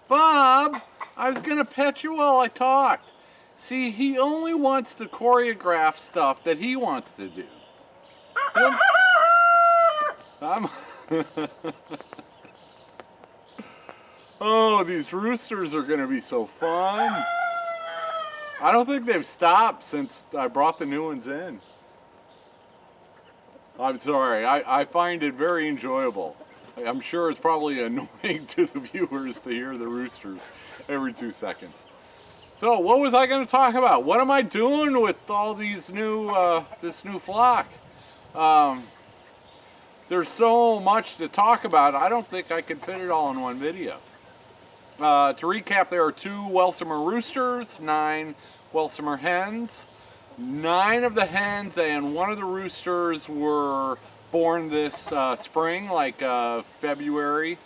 Bob, I was going to pet you while I talked. See, he only wants to choreograph stuff that he wants to do. I'm Oh, these roosters are going to be so fun. I don't think they've stopped since I brought the new ones in. I'm sorry, I find it very enjoyable. I'm sure it's probably annoying to the viewers to hear the roosters every 2 seconds. So, what was I going to talk about? What am I doing with all these new, this new flock? There's so much to talk about, I don't think I could fit it all in one video. To recap, there are 2 Welsummer roosters, 9 Welsummer hens. 9 of the hens and 1 of the roosters were born this spring, like February,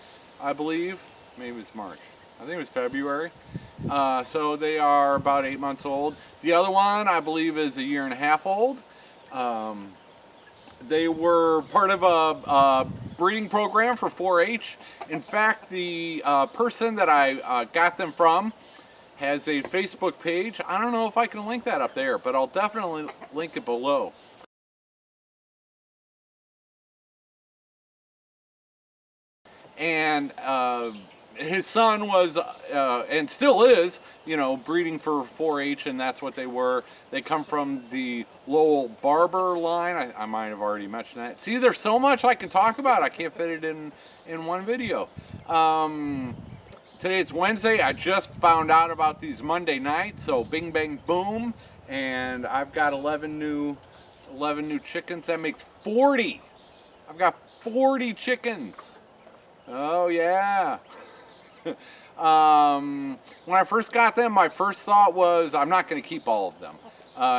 I believe. Maybe it was March. I think it was February. So they are about 8 months old. The other one, I believe, is a 1.5 years old. They were part of a breeding program for 4-H. In fact, the person that I got them from has a Facebook page. I don't know if I can link that up there, but I'll definitely link it below. And his son was, and still is, you know, breeding for 4-H, and that's what they were. They come from the Lowell Barber line. I might have already mentioned that. See, there's so much I can talk about. I can't fit it in one video. Today's Wednesday. I just found out about these Monday nights, so bing bang boom, and I've got 11 new chickens. That makes 40. I've got 40 chickens. Oh yeah. When I first got them, my first thought was I'm not going to keep all of them.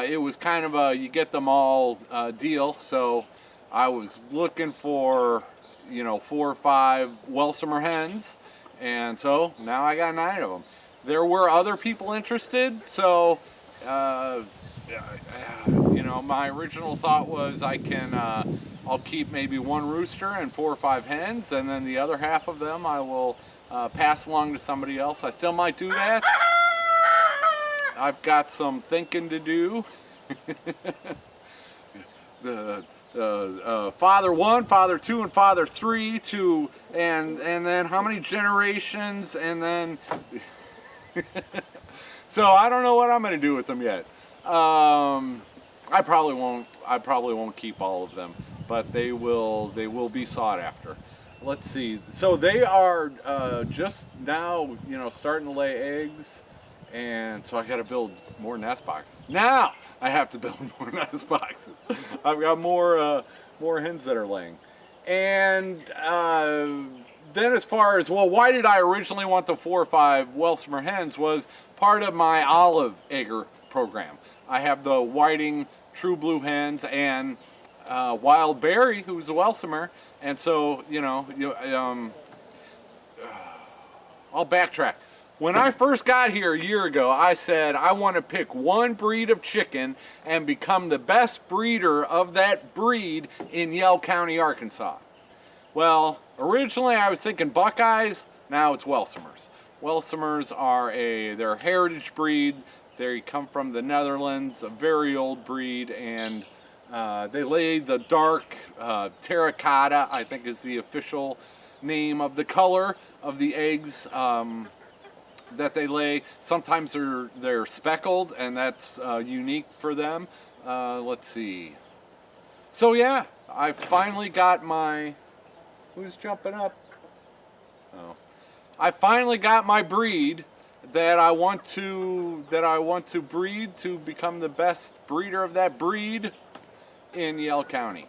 It was kind of a you get them all deal, so I was looking for, you know, 4 or 5 Welsummers hens. And so now I got 9 of them. There were other people interested, so you know, my original thought was I'll keep maybe 1 rooster and 4 or 5 hens, and then the other half of them I will pass along to somebody else. I still might do that. I've got some thinking to do. the father 1, father 2, and father 3 to and then how many generations, and then so I don't know what I'm going to do with them yet. I probably won't keep all of them, but they will be sought after. Let's see. So they are just now, you know, starting to lay eggs, and so I got to build more nest boxes. Now I have to build more nest boxes. I've got more hens that are laying. And then as far as, well, why did I originally want the 4 or 5 Welsummers hens was part of my olive egger program. I have the whiting true blue hens and Wild Berry, who's a Welsummer, and so, you know, I'll backtrack. When I first got here a year ago, I said I want to pick 1 breed of chicken and become the best breeder of that breed in Yell County, Arkansas. Well, originally I was thinking Buckeyes, now it's Welsummers. Welsummers are they're a heritage breed. They come from the Netherlands, a very old breed, and they lay the dark terracotta, I think is the official name of the color of the eggs that they lay. Sometimes they're speckled, and that's unique for them. Let's see. So yeah, I finally got my. Who's jumping up? Oh, I finally got my breed that I want to breed to become the best breeder of that breed in Yell County.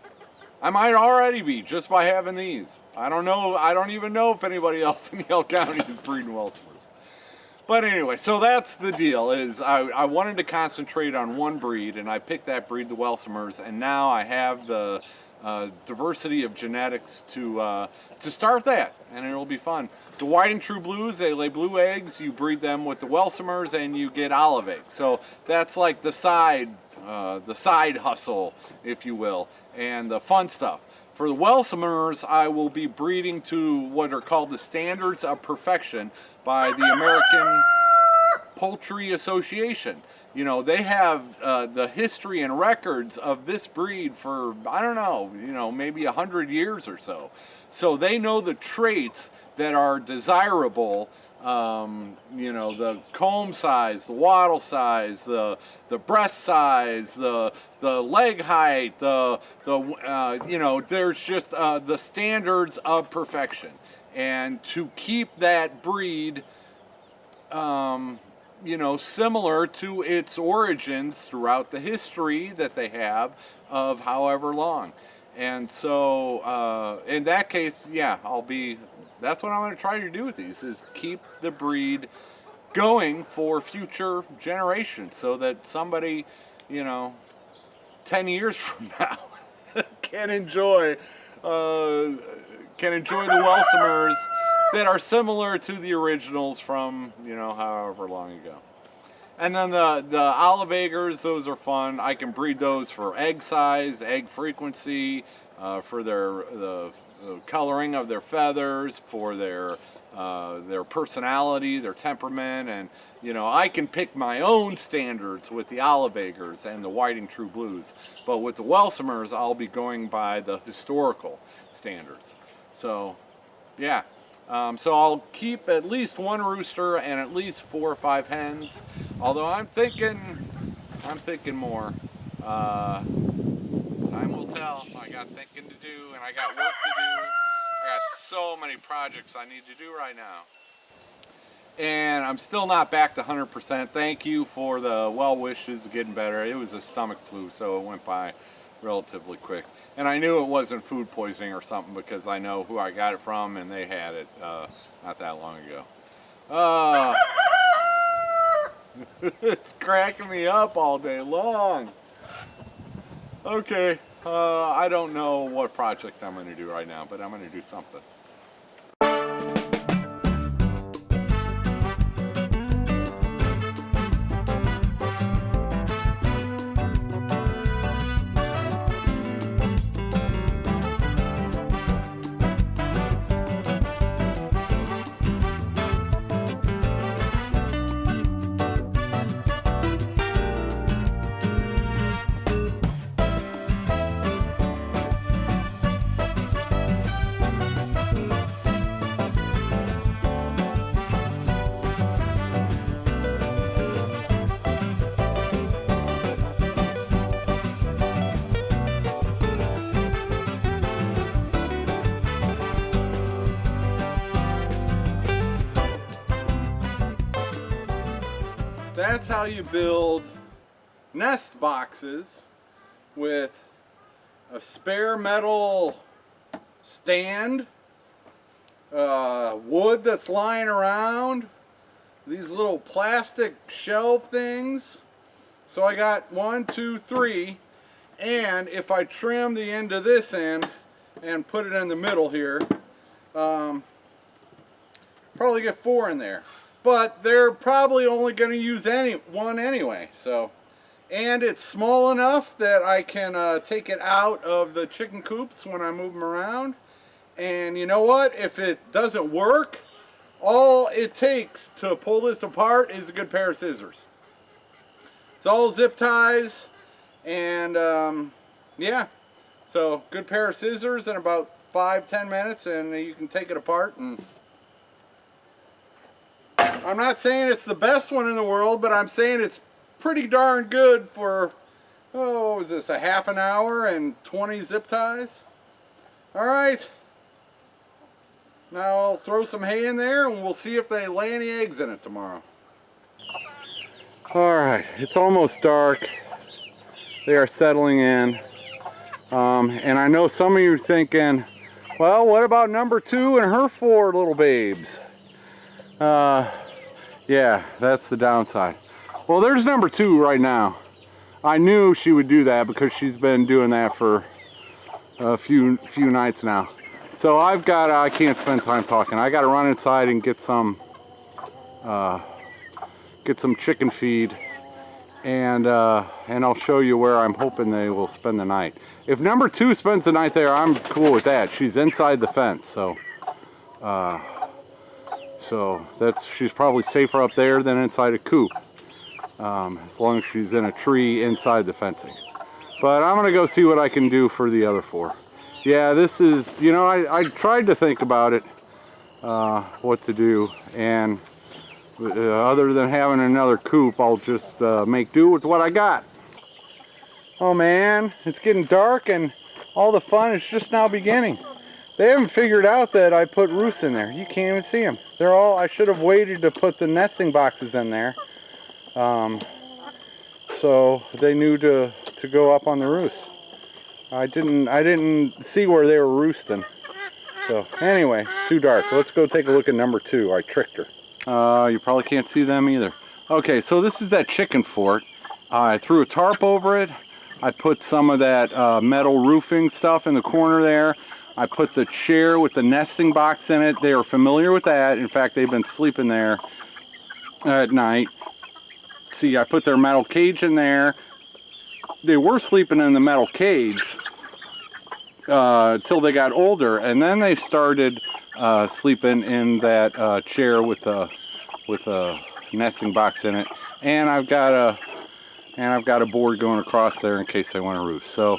I might already be just by having these. I don't know. I don't even know if anybody else in Yell County is breeding Welsummers. But anyway, so that's the deal. Is I wanted to concentrate on 1 breed, and I picked that breed, the Welsummers, and now I have the diversity of genetics to start that, and it'll be fun. The white and true blues, they lay blue eggs. You breed them with the Welsummers, and you get olive eggs. So that's like the side hustle, if you will, and the fun stuff. For the Welsummers, I will be breeding to what are called the Standards of Perfection by the American Poultry Association. You know, they have the history and records of this breed for, I don't know, you know, maybe 100 years or so. So they know the traits that are desirable. You know, the comb size, the wattle size, the breast size, the leg height, you know, there's just the standards of perfection. And to keep that breed, you know, similar to its origins throughout the history that they have of however long. And so, in that case, yeah, that's what I'm going to try to do with these, is keep the breed going for future generations so that somebody, you know, 10 years from now can enjoy the Welsummers that are similar to the originals from, you know, however long ago. And then the olive eggers, those are fun. I can breed those for egg size, egg frequency, for the coloring of their feathers, for their personality, their temperament, and you know, I can pick my own standards with the olive eggers and the whiting true blues. But with the Welsummers, I'll be going by the historical standards. So, yeah. So I'll keep at least one rooster and at least 4 or 5 hens. Although I'm thinking more. Time will tell. I got thinking to do and I got work to do. I got so many projects I need to do right now. And I'm still not back to 100%. Thank you for the well wishes of getting better. It was a stomach flu, so it went by relatively quick. And I knew it wasn't food poisoning or something because I know who I got it from and they had it not that long ago. It's cracking me up all day long. Okay, I don't know what project I'm going to do right now, but I'm going to do something. That's how you build nest boxes with a spare metal stand, wood that's lying around, these little plastic shelf things. So I got 1, 2, 3, and if I trim the end of this end and put it in the middle here, probably get 4 in there. But they're probably only going to use one anyway. So, and it's small enough that I can take it out of the chicken coops when I move them around. And you know what? If it doesn't work, all it takes to pull this apart is a good pair of scissors. It's all zip ties, and yeah. So, good pair of scissors in about 5-10 minutes, and you can take it apart. And I'm not saying it's the best one in the world, but I'm saying it's pretty darn good for, oh, what was this, a half an hour and 20 zip ties? Alright, now I'll throw some hay in there and we'll see if they lay any eggs in it tomorrow. Alright, it's almost dark. They are settling in. And I know some of you are thinking, well, what about number 2 and her 4 little babes? Yeah, that's the downside. Well, there's number 2 right now. I knew she would do that because she's been doing that for a few nights now. So I can't spend time talking. I got to run inside and get some chicken feed and I'll show you where I'm hoping they will spend the night. If number 2 spends the night there, I'm cool with that. She's inside the fence, so she's probably safer up there than inside a coop, as long as she's in a tree inside the fencing. But I'm gonna go see what I can do for the other 4. Yeah, this is, you know, I tried to think about it, what to do, and other than having another coop, I'll just make do with what I got. Oh man, it's getting dark and all the fun is just now beginning. They haven't figured out that I put roosts in there. You can't even see them. They're all, I should have waited to put the nesting boxes in there. So they knew to go up on the roost. I didn't see where they were roosting. So anyway, it's too dark. Let's go take a look at number 2. I tricked her. You probably can't see them either. Okay, so this is that chicken fort. I threw a tarp over it. I put some of that metal roofing stuff in the corner there. I put the chair with the nesting box in it. They are familiar with that. In fact, they've been sleeping there at night. See, I put their metal cage in there. They were sleeping in the metal cage till they got older, and then they started sleeping in that chair with a nesting box in it. And I've got a board going across there in case they want to roost. So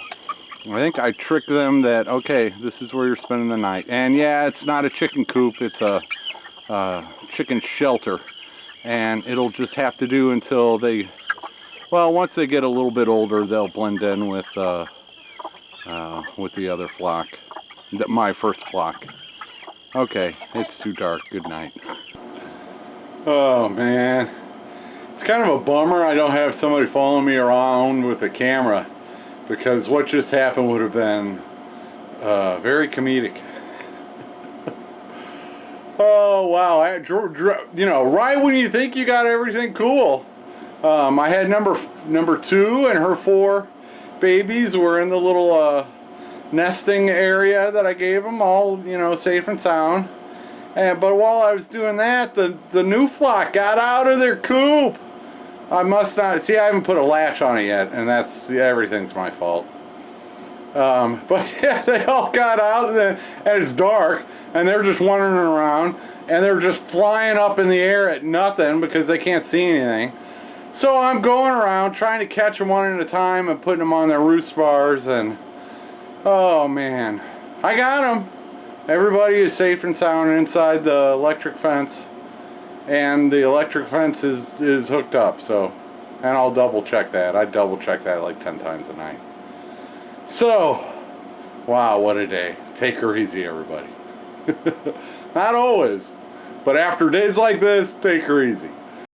I think I tricked them that, okay, this is where you're spending the night. And yeah, it's not a chicken coop, it's a chicken shelter. And it'll just have to do until they, well, once they get a little bit older, they'll blend in with the other flock, my first flock. Okay, it's too dark. Good night. Oh man, it's kind of a bummer I don't have somebody following me around with a camera, because what just happened would have been very comedic. Oh wow, you know, right when you think you got everything cool, I had number 2 and her 4 babies were in the little nesting area that I gave them, all, you know, safe and sound. But while I was doing that, the new flock got out of their coop. I must not, see, I haven't put a latch on it yet, and that's, yeah, everything's my fault. But yeah, they all got out, and it's dark, and they're just wandering around, and they're just flying up in the air at nothing because they can't see anything. So I'm going around trying to catch them one at a time and putting them on their roost bars, and oh man, I got them. Everybody is safe and sound inside the electric fence, and the electric fence is hooked up. So, and I'll double check that. I double check that like 10 times a night. So, wow, what a day. Take her easy, everybody. Not always, but after days like this, take her easy.